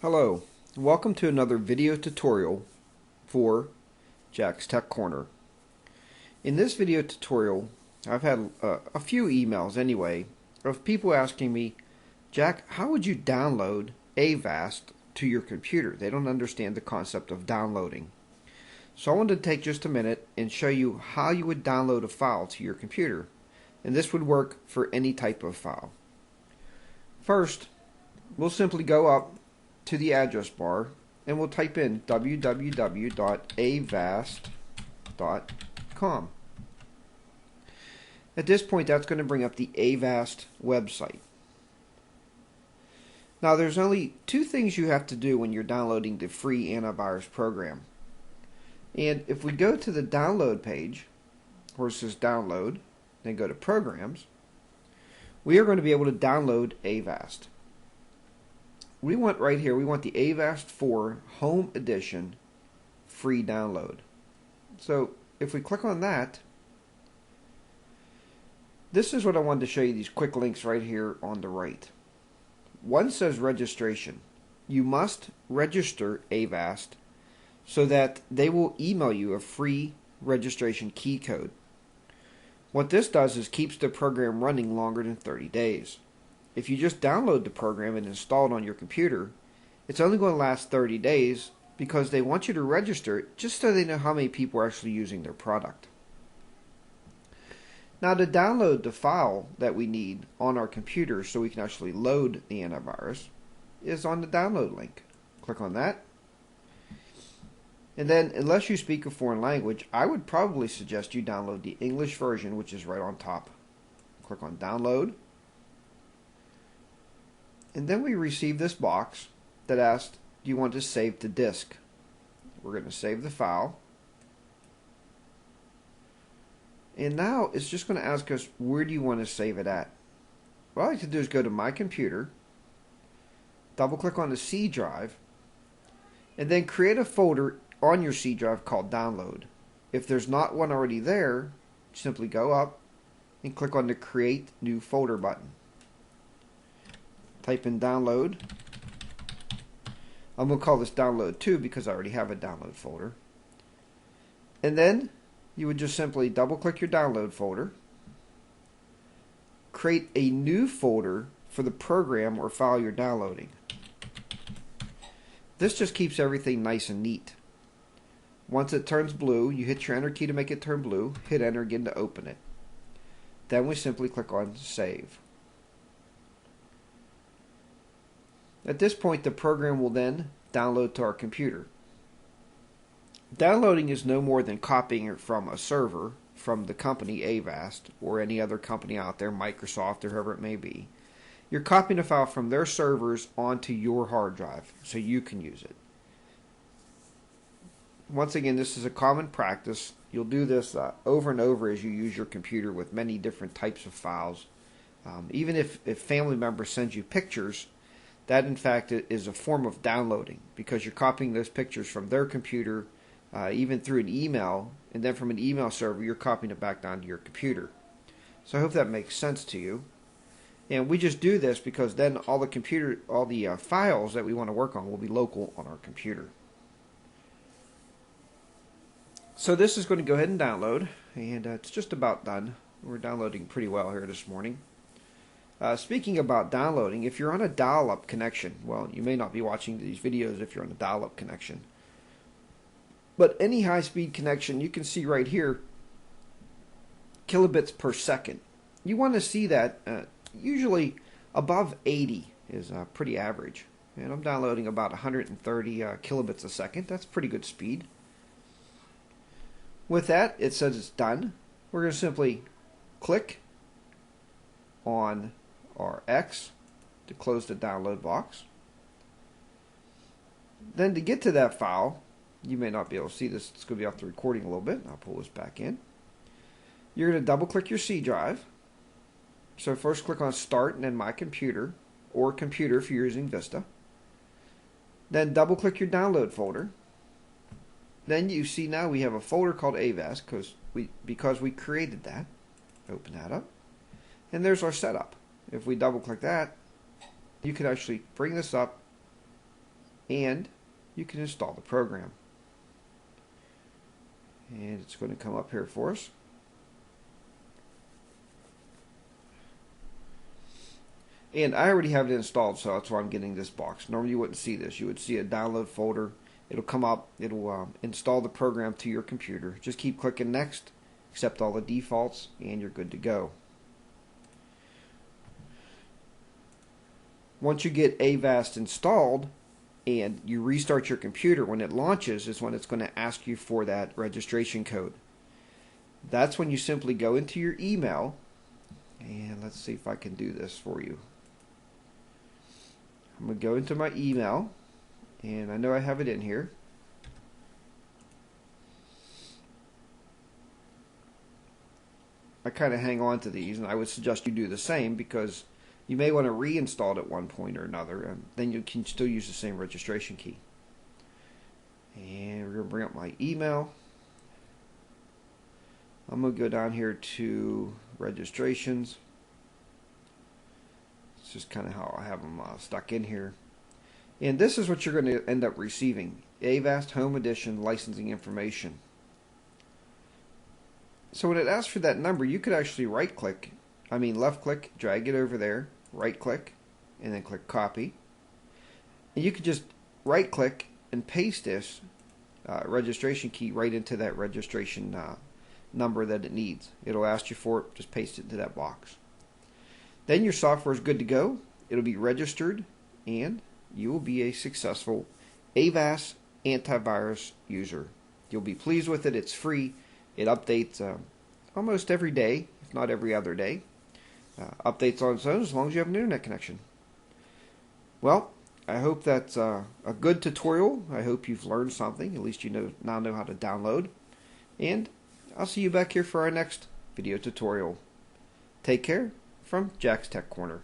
Hello, and welcome to another video tutorial for Jack's Tech Corner. In this video tutorial, I've had a few emails anyway of people asking me, Jack, how would you download Avast to your computer? They don't understand the concept of downloading. So I wanted to take just a minute and show you how you would download a file to your computer. And this would work for any type of file. First, we'll simply go up to the address bar and we'll type in www.avast.com. At this point, that's going to bring up the Avast website. Now, there's only two things you have to do when you're downloading the free antivirus program. And if we go to the download page, where it says download, then go to programs, we are going to be able to download Avast. We want right here, we want the Avast 4 Home Edition free download. So if we click on that, this is what I wanted to show you, these quick links right here on the right. One says registration. You must register Avast so that they will email you a free registration key code. What this does is keeps the program running longer than 30 days. If you just download the program and install it on your computer, it's only going to last 30 days because they want you to register it just so they know how many people are actually using their product. Now, to download the file that we need on our computer so we can actually load the antivirus is on the download link. Click on that. And then, unless you speak a foreign language, I would probably suggest you download the English version, which is right on top. Click on download. And then we receive this box that asks, do you want to save to disk? We're going to save the file. And now it's just going to ask us, where do you want to save it at? What I like to do is go to my computer, double click on the C drive, and then create a folder on your C drive called download. If there's not one already there, simply go up and click on the create new folder button. Type in download. I'm going to call this download 2 because I already have a download folder. And then you would just simply double click your download folder, create a new folder for the program or file you're downloading. This just keeps everything nice and neat. Once it turns blue, you hit your enter key to make it turn blue, hit enter again to open it. Then we simply click on save. At this point, the program will then download to our computer. Downloading is no more than copying it from a server from the company Avast or any other company out there, Microsoft or whoever it may be. You're copying a file from their servers onto your hard drive so you can use it. Once again, this is a common practice. You'll do this over and over as you use your computer with many different types of files. Even if family members send you pictures, that in fact is a form of downloading because you're copying those pictures from their computer, even through an email, and then from an email server you're copying it back down to your computer. So I hope that makes sense to you. And we just do this because then all the files that we want to work on will be local on our computer. So this is going to go ahead and download, and it's just about done. We're downloading pretty well here this morning. Speaking about downloading, if you're on a dial-up connection, well, you may not be watching these videos if you're on a dial-up connection. But any high-speed connection, you can see right here, kilobits per second. You want to see that usually above 80 is pretty average. And I'm downloading about 130 kilobits a second. That's pretty good speed. With that, it says it's done. We're going to simply click on our X to close the download box. Then to get to that file, you may not be able to see this, it's going to be off the recording a little bit. I'll pull this back in. You're going to double click your C drive. So first click on Start and then My Computer, or Computer if you're using Vista. Then double click your download folder. Then you see now we have a folder called Avast because we created that. Open that up. And there's our setup. If we double click that, you can actually bring this up and you can install the program. And it's going to come up here for us. And I already have it installed, so that's why I'm getting this box. Normally you wouldn't see this. You would see a download folder. It'll come up. It'll install the program to your computer. Just keep clicking next, accept all the defaults, and you're good to go. Once you get Avast installed and you restart your computer, when it launches is when it's going to ask you for that registration code. That's when you simply go into your email, and let's see if I can do this for you. I'm going to go into my email, and I know I have it in here. I kind of hang on to these, and I would suggest you do the same because you may want to reinstall it at one point or another, and then you can still use the same registration key. And we're going to bring up my email. I'm going to go down here to registrations. It's just kind of how I have them stuck in here. And this is what you're going to end up receiving. Avast Home Edition licensing information. So when it asks for that number, you could actually left click, drag it over there, right click, and then click copy. And you could just right click and paste this registration key right into that registration number that it needs. It'll ask you for it, just paste it into that box. Then your software is good to go. It'll be registered, and you will be a successful Avast antivirus user. You'll be pleased with it. It's free. It updates almost every day, if not every other day. Updates on its own as long as you have an internet connection. Well, I hope that's a good tutorial. I hope you've learned something. At least you now know how to download. And I'll see you back here for our next video tutorial. Take care from Jack's Tech Corner.